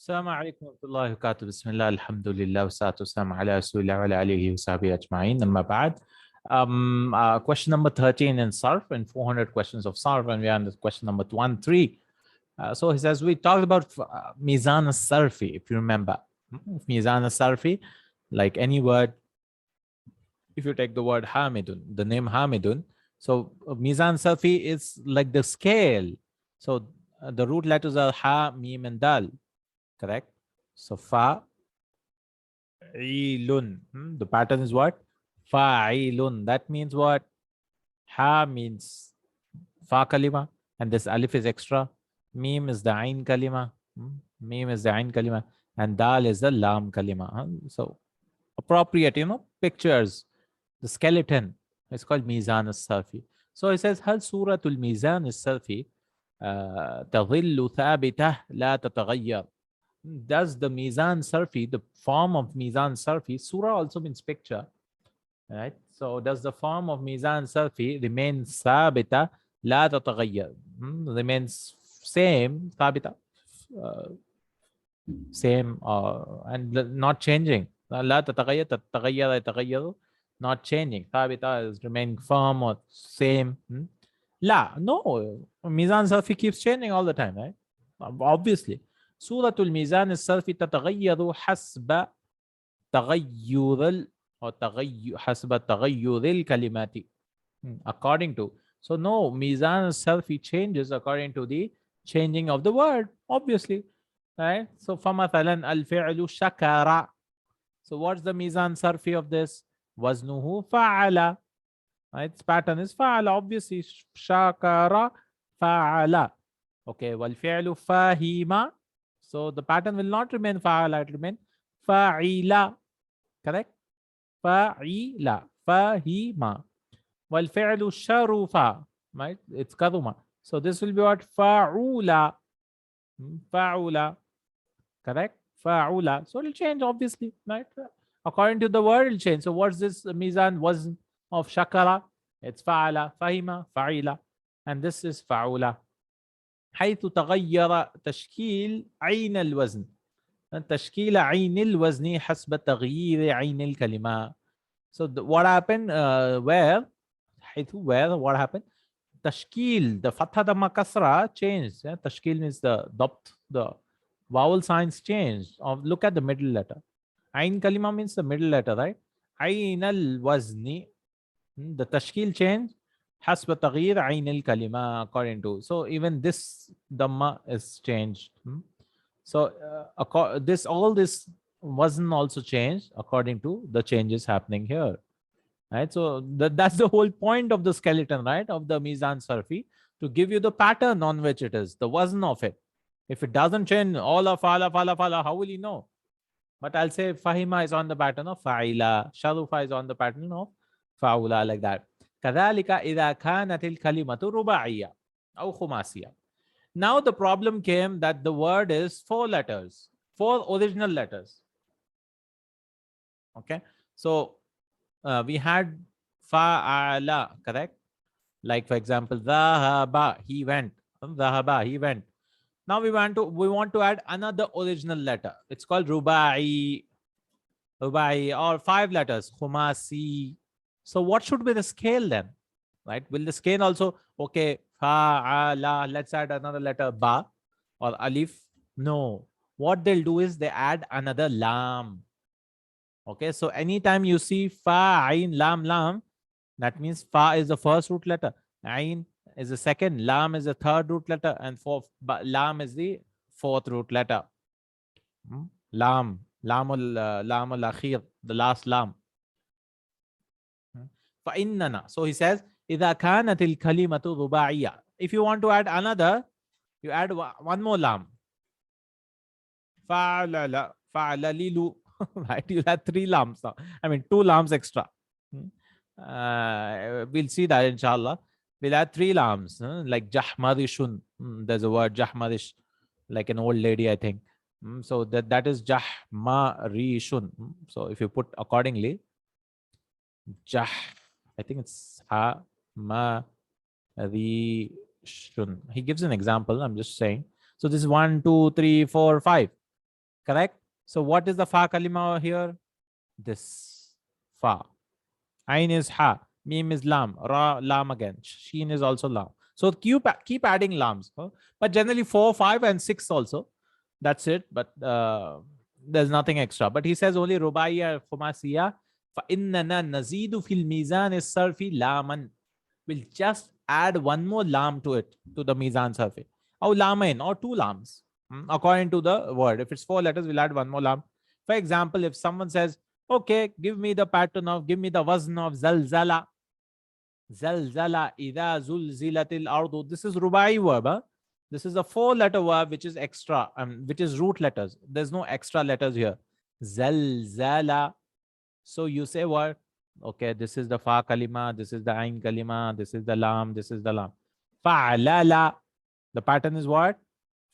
Assalamu alaikum wa rahmatullahi wa barakatuh. Bismillah, alhamdulillah, wa salatu wassalamu ala rasulillah wa ala alihi wa sahbihi ajma'in. Amma ba'd. Question number 13 in Sarf and 400 questions of Sarf, and we are on the question number 1-3. So he says, we talked about Mezaan al-Sarfi, if you remember. Mezaan al-Sarfi, like any word, if you take the word Hamidun, the name Hamidun, so Mezaan al-Sarfi is like the scale. So the root letters are Ha, Mim, and Dal. Correct. So fa ilun. The pattern is what? Fa'ilun. That means what? Ha means fa kalima, and this alif is extra. Mim is the ain kalima. Mim is the ain kalima, and dal is the lam kalima. So appropriate, pictures. The skeleton. It's called Mezaan al-Sarfi. So it says, Hal suratul Mezaan al-Sarfi تظل ثابتة لا تتغير. Does the Mezaan Sarfi, the form of Mezaan Sarfi, surah also means picture, right? So does the form of Mezaan Sarfi remain sabita la tataghayyar, remains same, sabita, same, and not changing. La tataghayyar, tataghayyar, tataghayyar, not changing. Sabita is remaining firm or same. La, no, Mezaan Sarfi keeps changing all the time, right? Obviously. سورة الميزان الصرفي تتغير حسب تغير حسب تغير الكلمات, according to. So no, Mezaan al-Sarfi changes according to the changing of the word, obviously, right? So فمثلا الفعل شكر. So what's the Mezaan Sarfi of this? وزنه فعل. Right? Its pattern is فعل, obviously. شكر فعل. Okay, والفعل فهم. So the pattern will not remain fa'ala, it will remain fa'ila. Correct? Fa'ila. Fahima. Wal fi'lu sharufa. Right? It's karuma. So this will be what? Fa'ula. Fa'ula. Correct? Fa'ula. So it will change, obviously. Right? According to the word, it will change. So what's this Mezaan wazn of shakara? It's fa'ala. Fahima. Fa'ila. And this is fa'ula. حيث تغير تشكيل عين الوزن. تشكيل عين الوزن حسب تغيير عين الكلمة. So what happened? حيث where? What happened? تشكيل, the fatha dhamma kasra changed. تشكيل means the dabt, the vowel signs changed. Look at the middle letter. عين kalima means the middle letter, right? عين الوزن. The tashkil change. حسب تغيير عين الكلمة, according to. So even this dhamma is changed. So all this wasn't also changed according to the changes happening here, right? So that's the whole point of the skeleton, right, of the Mezaan Sarfi, to give you the pattern on which it is, the wazn of it. If it doesn't change, all of fala, how will you know? But I'll say fahima is on the pattern of fa'ila, sharufa is on the pattern of fa'ula, like that. كذلك إذا كانت الكلمة رباعية أو خماسية. Now the problem came that the word is 4 letters, 4 original letters. Okay, so we had fa'ala, correct? Like for example, dhahaba, he went. Dhahaba, he went. Now we want to add another original letter. It's called rubai, or 5 letters, khumasi. So what should be the scale then? Right? Will the scale also, okay, fa'ala, let's add another letter, ba or alif? No. What they'll do is they add another lam. Okay, so anytime you see fa, ain, lam, lam, that means fa is the first root letter, ain is the second, lam is the third root letter, and lam is the 4th root letter. Lam al-akhir, the last lam. So he says, إذا كانت الكلمة رباعية. If you want to add another, you add one more lam. فعلل, فعللل. Right? You have 3 lams now. I mean 2 lams extra. We'll see that inshallah. We'll add 3 lams, like jahmarishun. There's a word jahmarish, like an old lady, I think. So that is jahmarishun. So if you put accordingly, I think it's ha, ma, ri, shun. He gives an example. I'm just saying. So this is 1, 2, 3, 4, 5. Correct? So what is the fa kalima here? This fa. Ain is ha. Mim is lam. Ra, lam again. Sheen is also lam. So keep adding lams. Huh? But generally 4, 5, and 6 also. That's it. But there's nothing extra. But he says only rubaiya khumasiya. فَإِنَّنَا نَزِيدُ فِي الْمِيزَانِ الصَّرْفِ لَامًا. We'll just add one more lam to it, to the Mezaan Sarfiyy. Or lamain, or 2 lams. According to the word. If it's 4 letters, we'll add one more lam. For example, if someone says, okay, give me the give me the wazn of zalzala. Zalzala idha zulzilatil ardu. This is rubai verb. Huh? This is a 4-letter verb which is extra, which is root letters. There's no extra letters here. Zalzala. So you say what? Okay, this is the fa kalima, this is the ain kalima, this is the lam, this is the lam. Fa'alala. The pattern is what?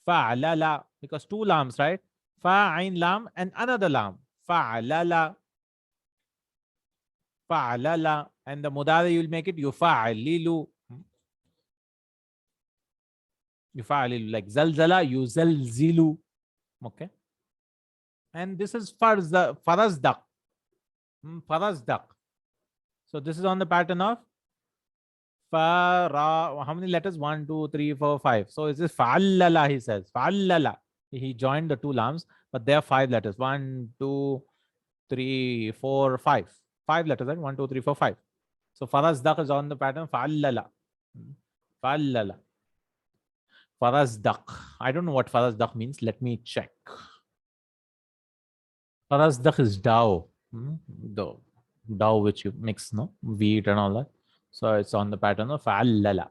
Fa'alala. Because 2 lams, right? Fa, ain, lam, and another lam. Fa'alala. Fa'alala. And the mudari, you will make it yufa'alilu. Yufa'alilu. Like zalzala, yuzalzilu. Okay. And this is farazdaq. Farazdaq. So this is on the pattern of fara. How many letters? 1, 2, 3, 4, 5. So is this fa'allala, he says. Fa'allala. He joined the 2 lams, but there are 5 letters. 1, 2, 3, 4, 5. 5 letters, right? 1, 2, 3, 4, 5. So farazdaq is on the pattern fa'allala. Fa'allala. Farazdaq. I don't know what farazdaq means. Let me check. Farazdaq is dough. The dough which you mix, no, wheat and all that. So it's on the pattern of fa'allala.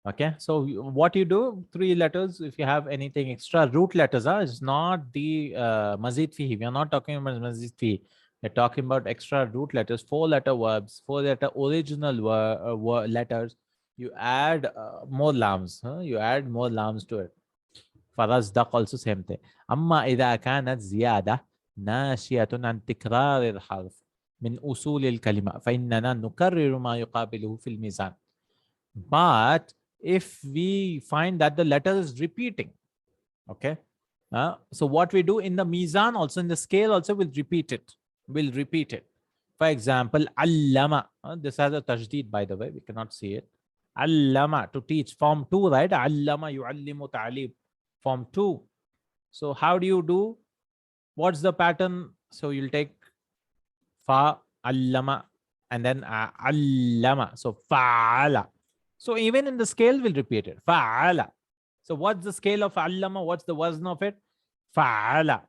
Okay, so what you do, 3 letters. If you have anything extra, root letters are, it's not the mazid fihi. We are not talking about mazid fihi. We're talking about extra root letters, 4-letter verbs, 4-letter original letters. You add more lams. You add more lams to it. Farazdaq also same thing. Amma idha kanat ziyada ناشئة عن تكرار الحرف من أصول الكلمة فإننا نكرر ما يقابله في الميزان. But if we find that the letter is repeating, okay, so what we do in the Mezaan also, in the scale also, we'll repeat it. For example, allama. This has a tajdeed, by the way. We cannot see it. Allama, to teach. Form 2, right? Allama yu'allimu ta'lim. Form 2. So how do you do? What's the pattern? So you'll take fa, allama, and then allama. So fa'ala. So even in the scale, we'll repeat it. Fa'ala. So what's the scale of allama? What's the wazn of it? Fa'ala.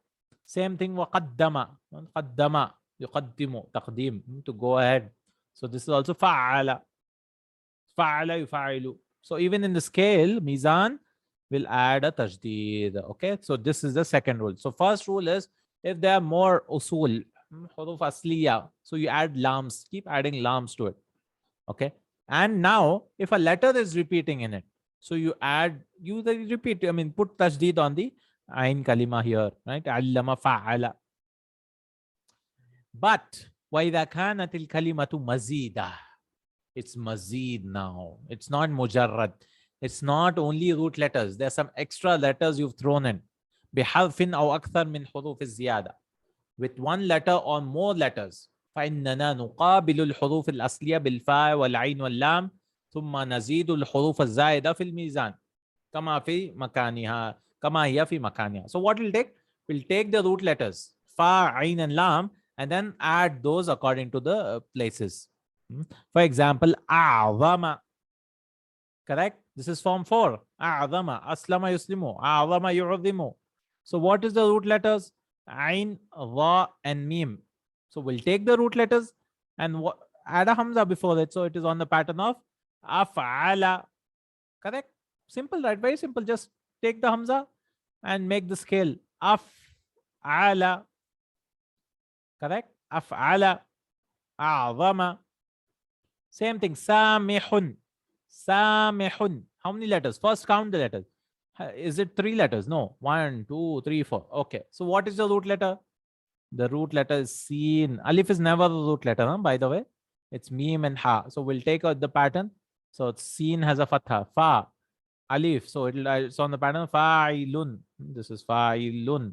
Same thing, wa qaddama. Qaddama. Yuqaddimu. Taqdim. To go ahead. So this is also fa'ala. Fa'ala yufa'ilu. So even in the scale, Mezaan, will add a tajdeed. Okay, so this is the second rule. So first rule is, if there are more usul, huruf asliya, so you add lams, keep adding lams to it. Okay, and now if a letter is repeating in it, so you repeat, I mean, put tajdeed on the ain kalima here, right? Allama fa'ala. But وَإِذَا كَانَتِ الْكَلِمَةُ مَزِيدًا, it's mazid now. It's not mujarrad. It's not only root letters. There's some extra letters you've thrown in. بحرف أو أكثر من حروف الزيادة. With 1 letter or more letters. فإننا نقابل الحروف الأصلية بالفاء والعين واللام ثم نزيد الحروف الزائدة في الميزان كما في مكانها كما هي في مكانها. So what we'll take? We'll take the root letters fa, ain, and lam, and then add those according to the places. For example, أعظم. Correct? This is form 4. أعظم, أسلم يسلم, أعظم يعظم. So what is the root letters? Ain, Ra, and Mim. So we'll take the root letters and add a Hamza before it. So it is on the pattern of Af'ala. Correct? Simple, right? Very simple. Just take the Hamza and make the scale. Af'ala. Correct? Af'ala. A'zama. Same thing. Samihun. Samihun. How many letters? First count the letters. Is it 3 letters? No. 1, 2, 3, 4. Okay. So what is the root letter? The root letter is Seen. Alif is never the root letter, huh? By the way. It's Mim and Ha. So we'll take out the pattern. So Seen has a Fatha. Fa. Alif. So it's on the pattern Fa'ilun. This is Fa'ilun.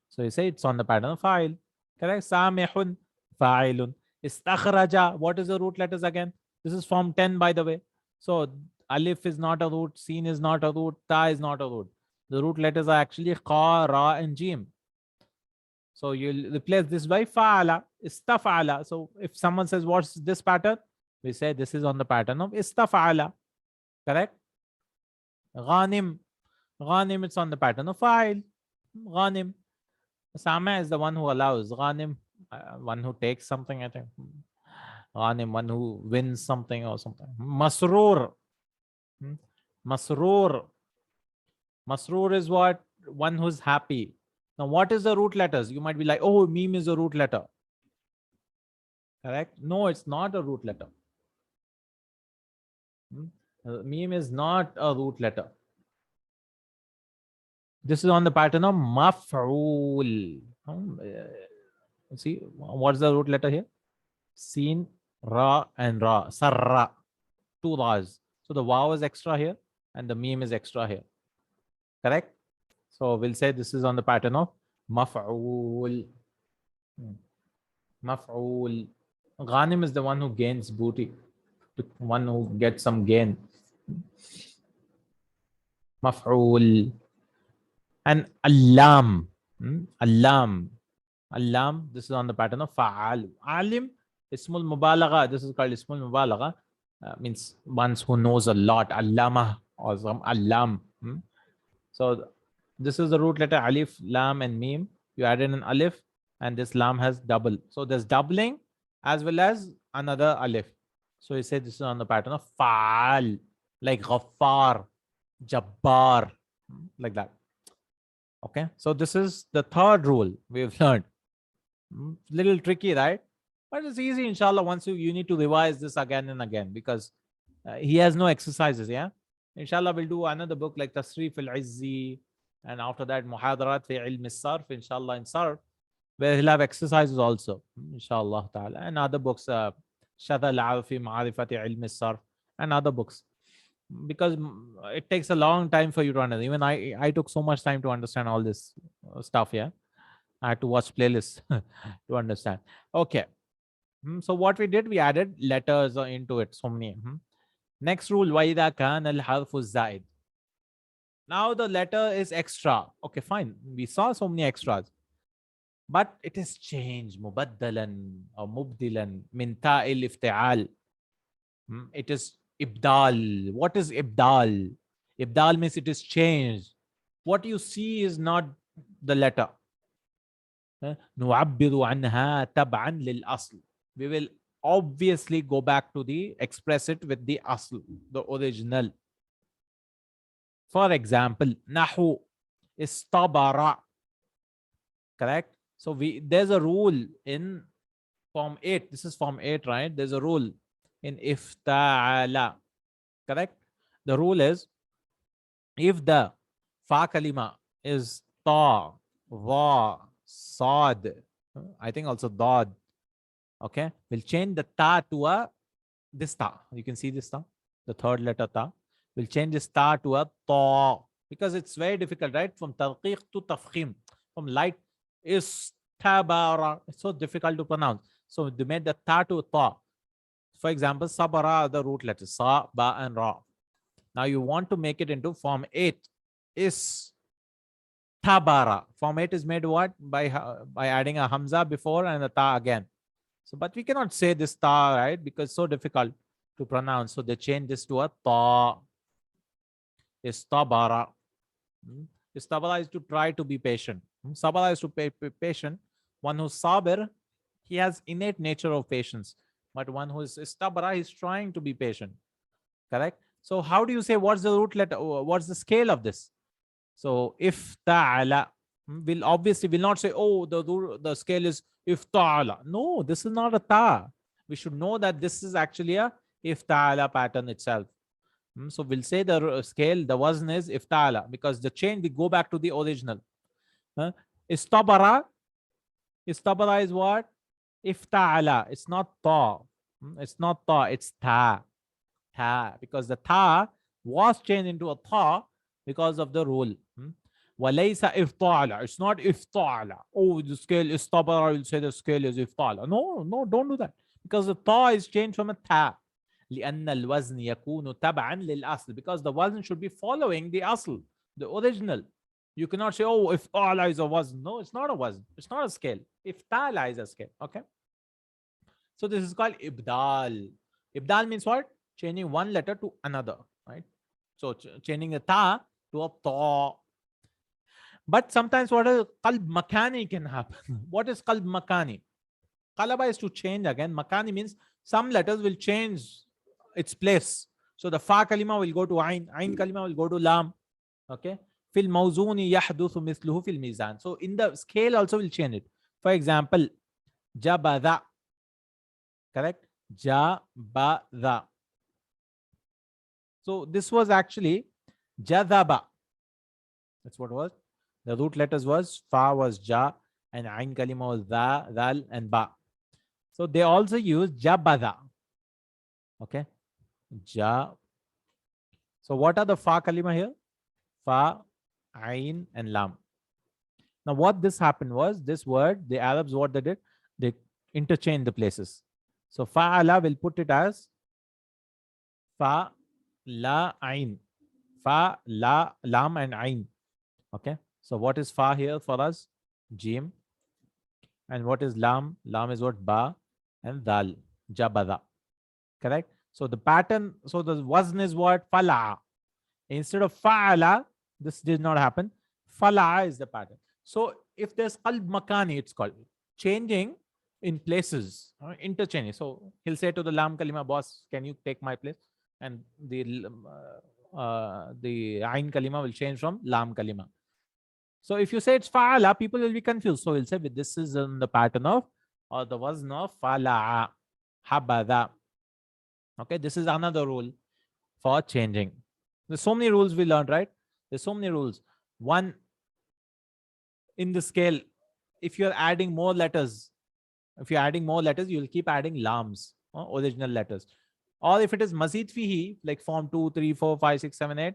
So you say it's on the pattern of fa'il. Correct? Samihun, fa'ilun. Istakhraja. What is the root letters again? This is form 10, by the way. So alif is not a root, sin is not a root, ta is not a root. The root letters are actually qa, ra, and jim. So you'll replace this by fa'ala, istafa'ala. So if someone says, what's this pattern? We say this is on the pattern of istafa'ala. Correct? Ghanim. Ghanim, it's on the pattern of fa'il. Ghanim. Sama is the one who allows. Ghanim, one who takes something, I think. Ghanim, one who wins something or something. Masroor. Masroor. Masroor is what? One who's happy. Now, what is the root letters? You might be like, oh, meme is a root letter. Correct? No, it's not a root letter. Meme is not a root letter. This is on the pattern of maf'ul. See, what's the root letter here? Sin, ra, and ra. Sarra. Two ra's. So the waw is extra here and the meme is extra here. Correct? So we'll say this is on the pattern of maf'ul. Maf'ul. Ghanim is the one who gains booty. The one who gets some gain. Maf'ul. And allam. Allam. Allam. This is on the pattern of fa'al. Alim. Ismul mubalagha. This is called ismul mubalagha. Means ones who knows a lot. Allama or some allam. So this is the root letter alif, lam, and meme. You added an alif, and this lam has double. So there's doubling as well as another alif. So you say this is on the pattern of fa'al, like ghaffar, jabbar, like that. Okay. So this is the third rule we've learned. Little tricky, right? But it's easy, inshallah. Once you need to revise this again and again because he has no exercises. Yeah. Inshallah, we'll do another book like Tasrif al-Izzi, and after that, Muhadarat fi ilm al-Sarf, inshallah, in Sarf, where he'll have exercises also, inshallah ta'ala, and other books, Shadha al fi Ma'arifati ilm al-Sarf, and other books. Because it takes a long time for you to understand. Even I took so much time to understand all this stuff, yeah. I had to watch playlists to understand. Okay. So what we did, we added letters into it, so many. Next rule, وَإِذَا كَانَ الْحَرْفُ الزَّائِدُ. Now the letter is extra. Okay, fine. We saw so many extras. But it is changed. مُبَدَّلًا or مُبْدِلًا مِنْ تَاءِ الْإِفْتِعَالِ. It is ibdal. What is ibdal? Ibdal means it is changed. What you see is not the letter. نُعَبِّرُ عَنْهَا تَبْعًا لِلْأَصْلِ. We will obviously go back to the express it with the asl, the original. For example, nahu istabara. Correct? So there's a rule in form 8. This is form 8, right? There's a rule in ifta'ala. Correct? The rule is if the fa kalima is ta, va, sad, I think also dad. Okay, we'll change the ta to this ta. You can see this ta, the third letter ta. We'll change this ta to a ta because it's very difficult, right? From tarqiq to tafkhim, from light is tabara. It's so difficult to pronounce. So they made the ta to ta. For example, sabara are the root letters sa, ba, and ra. Now you want to make it into form 8. Is tabara. Form 8 is made what? By adding a hamza before and a ta again. So, but we cannot say this ta, right? Because it's so difficult to pronounce. So they change this to a ta. Istabara. Istabara is to try to be patient. Sabara is to be patient. One who's sabir, he has innate nature of patience. But one who is istabara, he's trying to be patient. Correct? So how do you say what's the root letter? What's the scale of this? So if ta'ala, will obviously will not say, oh, the scale is if ta'ala. No, this is not a ta. We should know that this is actually a if ta'ala pattern itself. So we'll say the scale, the wazn is if ta'ala, because the change, we go back to the original. Istabara. Istabara is what? If ta'ala. It's not ta. It's not ta, it's ta. Ta. Because the ta was changed into a ta because of the rule. وَلَيْسَ إِفْطَالَ. It's not إِفْطَالَ. Oh, the scale is tabara, I will say the scale is إِفْطَالَ. No, no, don't do that. Because the ta is changed from a ta. لأن الوزن يكون تبعا للأصل. Because the wazn should be following the asl, the original. You cannot say, oh, if ta'ala is a wazn. No, it's not a wazn. It's not a scale. If ta'ala is a scale. Okay. So this is called ibdal. Ibdal means what? Changing one letter to another. Right. So changing a ta to a ta. But sometimes what is qalb makani can happen. What is qalb makani? Qalaba is to change again. Makani means some letters will change its place. So the fa kalima will go to ain. Ain kalima will go to lam. Okay. Fil mawzuni yahduthu mithluhu fil mizan. So in the scale also will change it. For example, jabada. Correct? Jabada. So this was actually jadaba. That's what it was. The root letters was fa was ja and ain kalima was da, dal and ba. So they also use jabada. Okay. Ja. So what are the fa kalima here? Fa, ain and lam. Now what this happened was, this word, the Arabs, what they did? They interchanged the places. So fa'ala will put it as fa, la, ain. Fa, la, lam and ain. Okay. So what is fa here for us? Jim. And what is lam? Lam is what? Ba and dal. Jabada. Correct? So the pattern, so the wazn is what? Fala. Instead of fa'ala, this did not happen. Fala is the pattern. So if there's qalb makani, it's called changing in places, interchanging. So he'll say to the lam kalima, boss, can you take my place? And the ain kalima will change from lam kalima. So if you say it's fa'ala, people will be confused. So he'll say, this is in the pattern of, or the wazn of fala'a, habada. Okay, this is another rule for changing. There's so many rules we learned, right? There's so many rules. One, in the scale, if you're adding more letters, you'll keep adding lams, original letters. Or if it is mazid fihi, like form 2, 3, 4, 5, 6, 7, 8,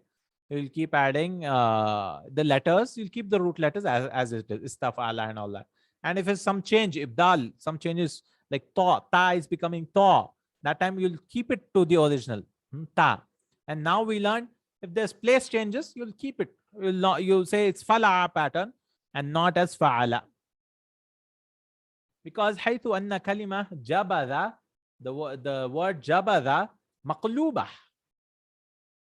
you'll keep adding the letters. You'll keep the root letters as it is, istafala and all that. And if it's some change, ibdal, some changes like ta is becoming ta, that time you'll keep it to the original, ta. And now we learn, if there's place changes, you'll keep it. You'll say it's fala pattern and not as fa'ala. Because haythu anna kalima jabada, the word jabada, maqlubah.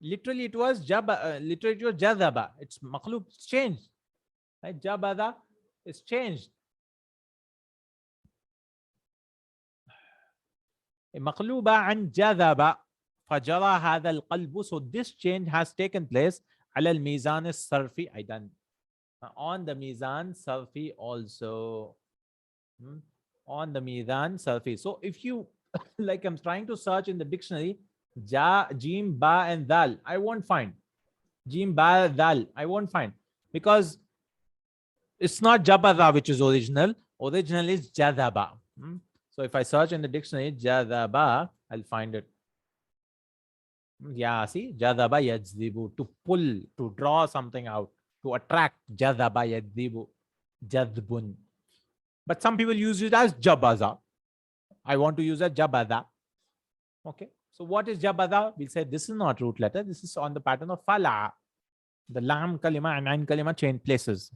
Literally it was jadaba. It's maqlub, it's changed. Right? Jabada is changed. Maqluba an jadaba. فجرى هذا القلب. So this change has taken place على الميزان الصرفي أيضا. On the Mezaan Sarfiyy also. On the Mezaan Sarfiyy. So if you, like I'm trying to search in the dictionary, ja, jim, ba and dal, I won't find. Jim, ba, dal, I won't find. Because it's not jabada which is original. Original is jadaba. So if I search in the dictionary, jadaba, I'll find it. Yeah, see, jadaba yajzibu, to pull, to draw something out, to attract. Jadaba yajzibu, jadbun. But some people use it as jabaza. I want to use a jabada. Okay. So what is jabada? We'll say this is not root letter. This is on the pattern of fala. The lam kalima and ain kalima change places.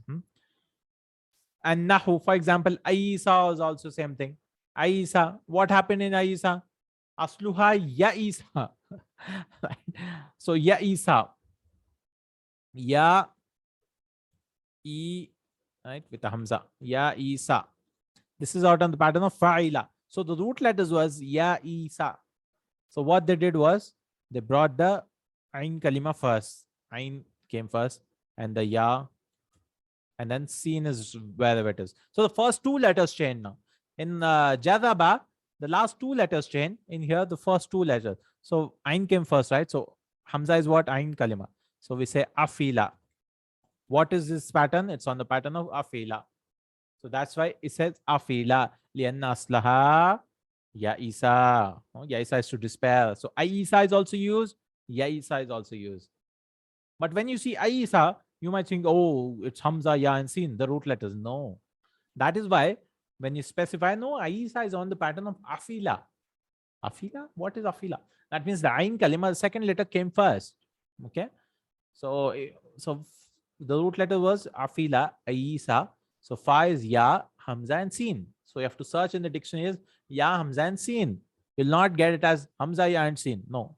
And nahu, for example, Aisa is also same thing. Aisa. What happened in Aisa? Asluha ya Isa. Right. So ya Isa. Ya I, right, with a hamza. Ya Isa. This is out on the pattern of fa'ila. So the root letters was ya Isa. So what they did was, they brought the ain kalima first. Ain came first, and the ya, and then sin is wherever it is. So the first two letters change now. In jadaba, the last two letters change. In here, the first two letters. So ain came first, right? So hamza is what? Ain kalima. So we say afila. What is this pattern? It's on the pattern of afila. So that's why it says afila. Lianna aslaha ya Isa. Ya Isa is to despair. So Aisa is also used. Ya Isa is also used. But when you see Aisa, You might think, oh, it's Hamza, Ya, and Sin, the root letters. No. That is why when you specify, no, Aisa is on the pattern of Afila. Afila? What is Afila? That means the Ain Kalima, the second letter came first. Okay. So, the root letter was Afila, Aisa. So Fa is Ya, Hamza, and Sin. So you have to search in the dictionary Ya, Hamza, and Sin. You'll not get it as Hamza, Ya, and Sin. No.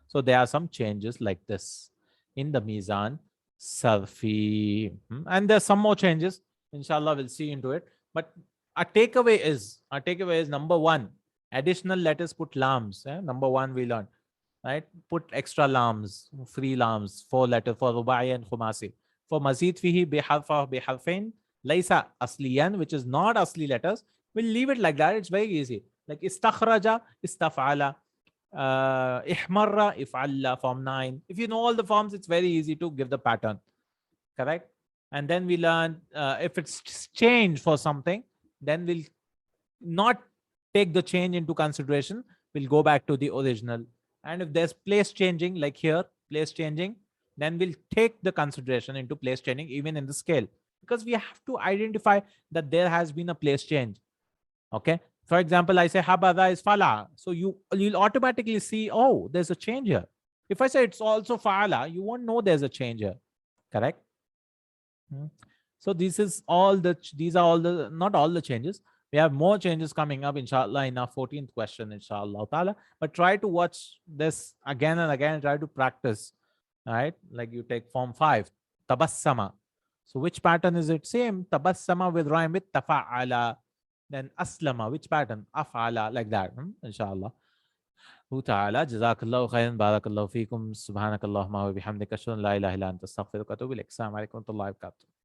So there are some changes like this in the Mezaan Sarfiyy. And there's some more changes. Inshallah, we'll see into it. But our takeaway is number one, additional letters put lams. Number one we learned. Right? Put extra lams, free lams, 4 letters for rubai and khumasi. For mazid fihi biharfa biharfain, laysa asliyan, which is not asli letters. We'll leave it like that. It's very easy. Like istakhraja, istaf'ala, ihmarra, if'alla, form 9. If you know all the forms, it's very easy to give the pattern. Correct? And then we learn if it's changed for something, then we'll not take the change into consideration. We'll go back to the original. And if there's place changing, like here, place changing, then we'll take the consideration into place changing even in the scale, because we have to identify that there has been a place change. Okay. For example, I say habada is fala. So you'll automatically see, oh, there's a change here. If I say it's also fala, you won't know there's a change here. Correct? So these are all the, not all the changes. We have more changes coming up, inshallah, in our 14th question, inshallah ta'ala. But try to watch this again and again. Try to practice, right? Like you take form 5, tabassama. So which pattern is it? Same, tabassama with rhyme with tafa'ala. Then aslama, which pattern? Af'ala, like that, inshallah. Ta'ala, Jazakallahu Khair, Barakallahu Feekum, Subhanakallahumma wa bihamdika, ashhadu an la ilaha illa anta, astaghfiruka wa atubu ilaik. Assalamu alaikum wa rahmatullahi wa barakatuh.